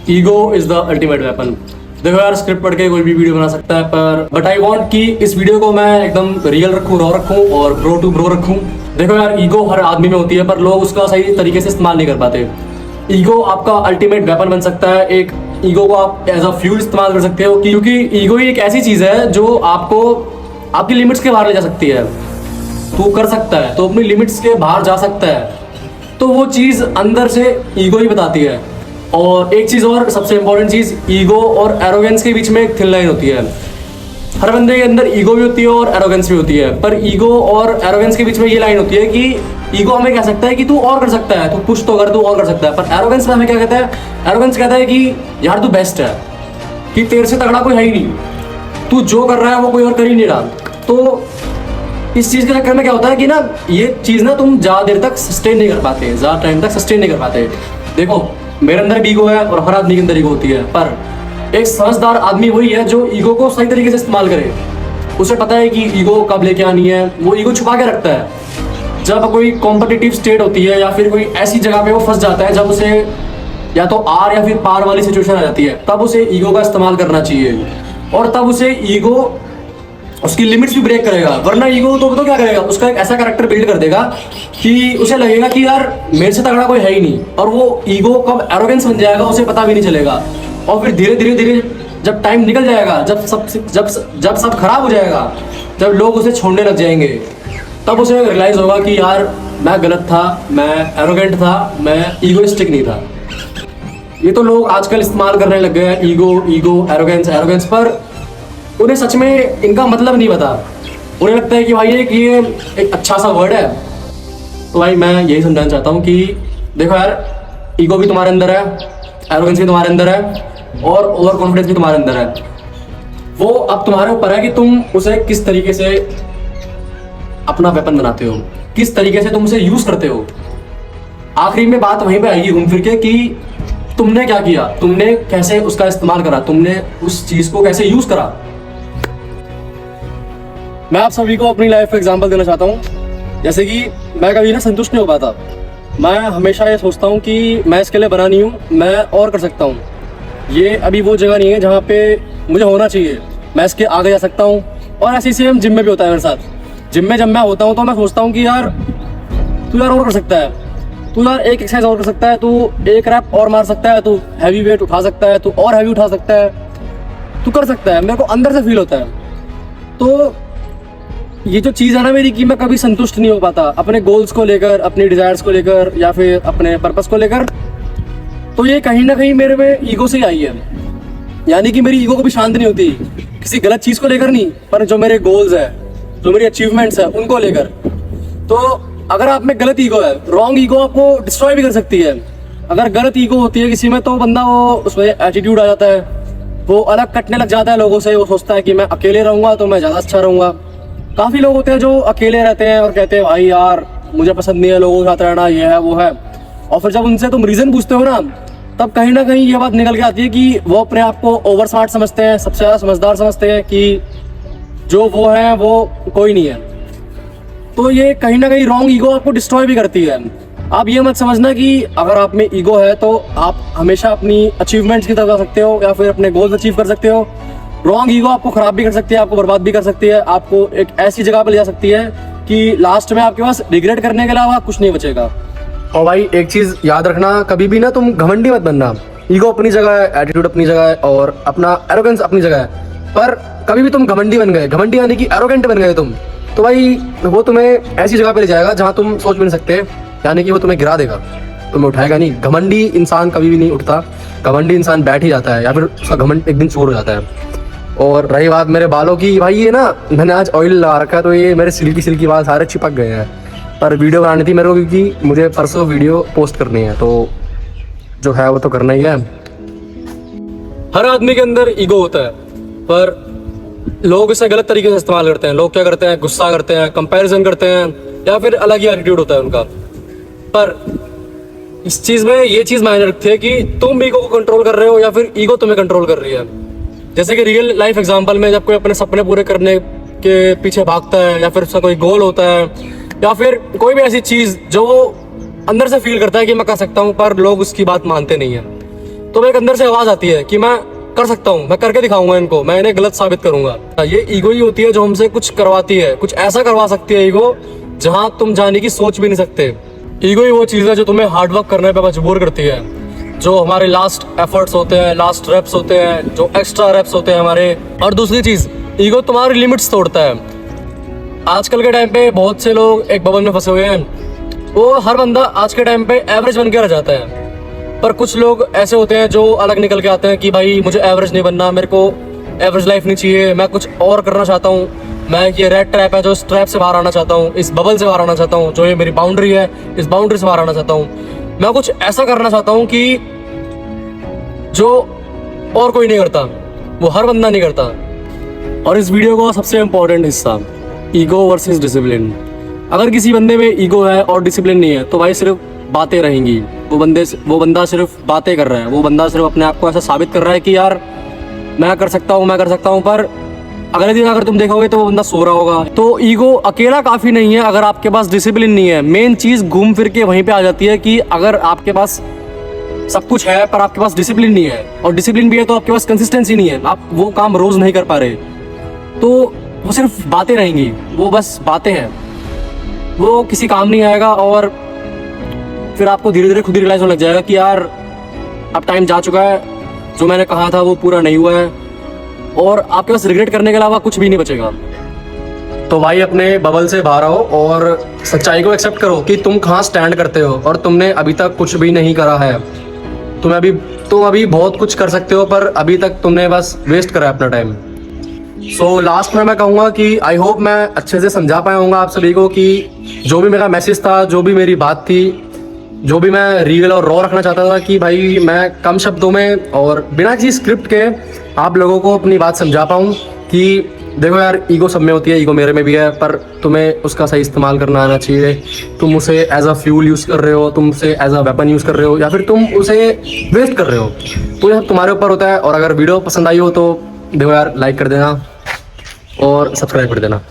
Ego is the ultimate weapon. देखो यार, script पढ़ के कोई भी वीडियो बना सकता है, पर बट आई वांट कि इस वीडियो को मैं एकदम रियल रखूं, रॉ रखूं और ब्रो टू ब्रो रखूं। देखो यार, ईगो हर आदमी में होती है, पर लोग उसका सही तरीके से इस्तेमाल नहीं कर पाते। ईगो आपका अल्टीमेट वेपन बन सकता है। एक ईगो को आप एज अ फ्यूल इस्तेमाल कर सकते हो, क्योंकि ईगो ही एक ऐसी चीज है जो आपको आपकी लिमिट्स के बाहर ले जा सकती है। तू कर सकता है तो अपनी लिमिट्स के बाहर जा सकता है, तो वो चीज़ अंदर से ईगो ही बताती है। और एक चीज़ और, सबसे इंपॉर्टेंट चीज़, ईगो और एरोगेंस के बीच में एक थिन लाइन होती है। हर बंदे के अंदर ईगो भी होती है और एरोगेंस भी होती है, पर ईगो और एरोगेंस के बीच में ये लाइन होती है कि ईगो हमें कह सकता है कि तू और कर सकता है, तू पुश तो कर, तू और कर सकता है। पर एरोगेंस में हमें क्या कहता है? एरोगेंस कहता है कि यार तू बेस्ट है, कि तेरे से तगड़ा कोई है ही नहीं, तू जो कर रहा है वो कोई और कर ही नहीं रहा। तो इस चीज़ के चक्कर में क्या होता है कि ना, ये चीज़ ना तुम ज़्यादा देर तक सस्टेन नहीं कर पाते, ज़्यादा टाइम तक सस्टेन नहीं कर पाते। देखो, मेरे अंदर भी ईगो है और हर आदमी के अंदर ईगो होती है, पर एक समझदार आदमी वही है जो ईगो को सही तरीके से इस्तेमाल करे। उसे पता है कि ईगो कब लेके आनी है, वो ईगो छुपा के रखता है। जब कोई कॉम्पिटिटिव स्टेट होती है या फिर कोई ऐसी जगह पे वो फंस जाता है जब उसे या तो आर या फिर पार वाली सिचुएशन आ जाती है, तब उसे ईगो का इस्तेमाल करना चाहिए। और तब उसे ईगो उसकी लिमिट्स भी ब्रेक करेगा। वरना ईगो तो क्या करेगा, उसका एक ऐसा कैरेक्टर बिल्ड कर देगा कि उसे लगेगा कि यार मेरे से तगड़ा कोई है ही नहीं, और वो ईगो कब एरोगेंस बन जाएगा उसे पता भी नहीं चलेगा। और फिर धीरे धीरे धीरे जब टाइम निकल जाएगा, जब सब खराब हो जाएगा, जब लोग उसे छोड़ने लग जाएंगे, तब उसे रियलाइज होगा कि यार मैं गलत था, मैं एरोगेंट था, मैं ईगोइस्टिक नहीं था। ये तो लोग आजकल इस्तेमाल करने लग गए हैं, ईगो एरोगेंस, पर उन्हें सच में इनका मतलब नहीं पता। उन्हें लगता है कि भाई ये एक अच्छा सा वर्ड है। तो भाई मैं यही समझाना चाहता हूँ कि देखो यार, ईगो भी तुम्हारे अंदर है, एरोगेंस भी तुम्हारे अंदर है, और ओवर कॉन्फिडेंस भी तुम्हारे अंदर है। वो अब तुम्हारे ऊपर है कि तुम उसे किस तरीके से अपना वेपन बनाते हो, किस तरीके से तुम उसे यूज करते हो। आखिरी में बात वहीं पे आएगी घूम फिर के कि तुमने क्या किया, तुमने कैसे उसका इस्तेमाल करा, तुमने उस चीज को कैसे यूज करा। मैं आप सभी को अपनी लाइफ का एग्जांपल देना चाहता हूँ। जैसे कि मैं कभी ना संतुष्ट नहीं हो पाता। मैं हमेशा ये सोचता हूँ कि मैं इसके लिए बना नहीं हूँ, मैं और कर सकता हूँ। ये अभी वो जगह नहीं है जहाँ पे मुझे होना चाहिए, मैं इसके आगे जा सकता हूँ। और ऐसे सेम जिम में भी होता है मेरे साथ। जिम में जब मैं होता हूँ तो मैं सोचता हूँ कि यार तू यार और कर सकता है, तू यार एक एक्सरसाइज और कर सकता है, तू एक रैप और मार सकता है, तू हैवी वेट उठा सकता है, तू और हैवी उठा सकता है, तू कर सकता है। मेरे को अंदर से फील होता है। तो ये जो चीज़ है ना मेरी, कि मैं कभी संतुष्ट नहीं हो पाता अपने गोल्स को लेकर, अपनी डिजायर्स को लेकर या फिर अपने पर्पस को लेकर। तो ये कहीं ना कहीं मेरे में ईगो से ही आई है। यानी कि मेरी ईगो कभी शांत नहीं होती, किसी गलत चीज़ को लेकर नहीं, पर जो मेरे गोल्स है, जो मेरी अचीवमेंट्स है, उनको लेकर। तो अगर आप में गलत ईगो है, रॉन्ग ईगो आपको डिस्ट्रॉय भी कर सकती है। अगर गलत ईगो होती है किसी में, तो बंदा वो उसमें एटीट्यूड आ जाता है, वो अलग कटने लग जाता है लोगों से। वो सोचता है कि मैं अकेले रहूँगा तो मैं ज़्यादा अच्छा रहूँगा। काफ़ी लोग होते हैं जो अकेले रहते हैं और कहते हैं भाई यार मुझे पसंद नहीं है लोगों के साथ रहना, ये है वो है। और फिर जब उनसे तुम रीज़न पूछते हो ना, तब कहीं ना कहीं ये बात निकल के आती है कि वो अपने आप को ओवर स्मार्ट समझते हैं, सबसे ज़्यादा समझदार समझते हैं, कि जो वो है वो कोई नहीं है। तो ये कहीं ना कहीं रॉन्ग ईगो आपको डिस्ट्रॉय भी करती है। आप ये मत समझना कि अगर आप में ईगो है तो आप हमेशा अपनी अचीवमेंट्स की तरफ जा सकते हो या फिर अपने गोल्स अचीव कर सकते हो। रॉन्ग ईगो आपको खराब भी कर सकती है, आपको बर्बाद भी कर सकती है, आपको एक ऐसी जगह पर ले जा सकती है कि लास्ट में आपके पास रिग्रेट करने के अलावा कुछ नहीं बचेगा। और भाई एक चीज़ याद रखना, कभी भी ना तुम घमंडी मत बनना। ईगो अपनी जगह है, एटीट्यूड अपनी जगह है, और अपना एरोगेंस अपनी जगह है। पर कभी भी तुम घमंडी बन गए, घमंडी यानी कि एरोगेंट बन गए तुम, तो भाई वो तुम्हें ऐसी जगह पे ले जाएगा जहाँ तुम सोच भी नहीं सकते। यानी कि वो तुम्हें गिरा देगा, तुम्हें उठाएगा नहीं। घमंडी इंसान कभी भी नहीं उठता, घमंडी इंसान बैठ ही जाता है, या फिर उसका घमंड एक दिन चूर हो जाता है। और रही बात मेरे बालों की, भाई ये ना मैंने आज ऑयल लगा रखा है, तो ये मेरे सिल्की बाल सारे चिपक गए हैं। पर वीडियो बनानी थी मेरे को, क्योंकि मुझे परसों वीडियो पोस्ट करनी है, तो जो है वो तो करना ही है। हर आदमी के अंदर ईगो होता है, पर लोग इसे गलत तरीके से इस्तेमाल करते हैं। लोग क्या करते हैं, गुस्सा करते हैं, कंपैरिजन करते हैं, या फिर अलग ही एटीट्यूड होता है उनका। पर इस चीज़ में ये चीज़ मायने रखती है कि तुम ईगो को कंट्रोल कर रहे हो या फिर ईगो तुम्हें कंट्रोल कर रही है। जैसे कि रियल लाइफ एग्जांपल में, जब कोई अपने सपने पूरे करने के पीछे भागता है, या फिर उसका कोई गोल होता है, या फिर कोई भी ऐसी चीज़ जो वो अंदर से फील करता है कि मैं कर सकता हूँ, पर लोग उसकी बात मानते नहीं हैं, तो एक अंदर से आवाज आती है कि मैं कर सकता हूँ, मैं करके दिखाऊंगा इनको, मैं इन्हें गलत साबित करूंगा। ये ईगो ही होती है जो हमसे कुछ करवाती है, कुछ ऐसा करवा सकती है ईगो जहां तुम जाने की सोच भी नहीं सकते। ईगो ही वो चीज है जो तुम्हें हार्डवर्क करने पे मजबूर करती है, जो हमारे लास्ट एफर्ट्स होते हैं, लास्ट रेप्स होते हैं, जो एक्स्ट्रा रेप्स होते हैं हमारे। और दूसरी चीज, ईगो तुम्हारी लिमिट्स तोड़ता है। आजकल के टाइम पे बहुत से लोग एक बबल में फंसे हुए हैं, वो हर बंदा आज के टाइम पे एवरेज बन के रह जाता है। पर कुछ लोग ऐसे होते हैं जो अलग निकल के आते हैं कि भाई मुझे एवरेज नहीं बनना, मेरे को एवरेज लाइफ नहीं चाहिए, मैं कुछ और करना चाहता हूँ, मैं ये रेड ट्रैप है जो इस ट्रैप से बाहर आना चाहता हूँ, इस बबल से बाहर आना चाहता हूँ, जो ये मेरी बाउंड्री है इस बाउंड्री से बाहर आना चाहता हूँ, मैं कुछ ऐसा करना चाहता हूँ कि जो और कोई नहीं करता, वो हर बंदा नहीं करता। और इस वीडियो का सबसे इम्पोर्टेंट हिस्सा, ईगो वर्सेस डिसिप्लिन। अगर किसी बंदे में ईगो है और डिसिप्लिन नहीं है तो भाई सिर्फ बातें रहेंगी। वो बंदा सिर्फ बातें कर रहा है, वो बंदा सिर्फ अपने आप को ऐसा साबित कर रहा है कि यार मैं कर सकता हूँ, मैं कर सकता हूँ। पर अगले दिन अगर तुम देखोगे तो वो बंदा सो रहा होगा। तो ईगो अकेला काफी नहीं है अगर आपके पास डिसिप्लिन नहीं है। मेन चीज घूम फिर के वहीं पे आ जाती है कि अगर आपके पास सब कुछ है पर आपके पास डिसिप्लिन नहीं है, और डिसिप्लिन भी है तो आपके पास कंसिस्टेंसी नहीं है, आप वो काम रोज नहीं कर पा रहे, तो वो सिर्फ बातें रहेंगी, वो बस बातें हैं, वो किसी काम नहीं आएगा। और फिर आपको धीरे धीरे खुद ही रियलाइज होने लग जाएगा कि यार अब टाइम जा चुका है, जो मैंने कहा था वो पूरा नहीं हुआ है, और आपके पास रिग्रेट करने के अलावा कुछ भी नहीं बचेगा। तो भाई अपने बबल से बाहर आओ और सच्चाई को एक्सेप्ट करो कि तुम कहाँ स्टैंड करते हो, और तुमने अभी तक कुछ भी नहीं करा है। तुम अभी बहुत कुछ कर सकते हो, पर अभी तक तुमने बस वेस्ट करा है अपना टाइम। सो लास्ट में मैं कहूँगा कि आई होप मैं अच्छे से समझा पाया हूँगा आप सभी को कि जो भी मेरा मैसेज था, जो भी मेरी बात थी, जो भी मैं रियल और रॉ रखना चाहता था कि भाई मैं कम शब्दों में और बिना किसी स्क्रिप्ट के आप लोगों को अपनी बात समझा पाऊँ कि देखो यार ईगो सब में होती है, ईगो मेरे में भी है, पर तुम्हें उसका सही इस्तेमाल करना आना चाहिए। तुम उसे एज अ फ्यूल यूज़ कर रहे हो, तुम उसे एज अ वेपन यूज़ कर रहे हो, या फिर तुम उसे वेस्ट कर रहे हो, तो यह तुम्हारे ऊपर होता है। और अगर वीडियो पसंद आई हो तो देखो यार लाइक कर देना और सब्सक्राइब कर देना।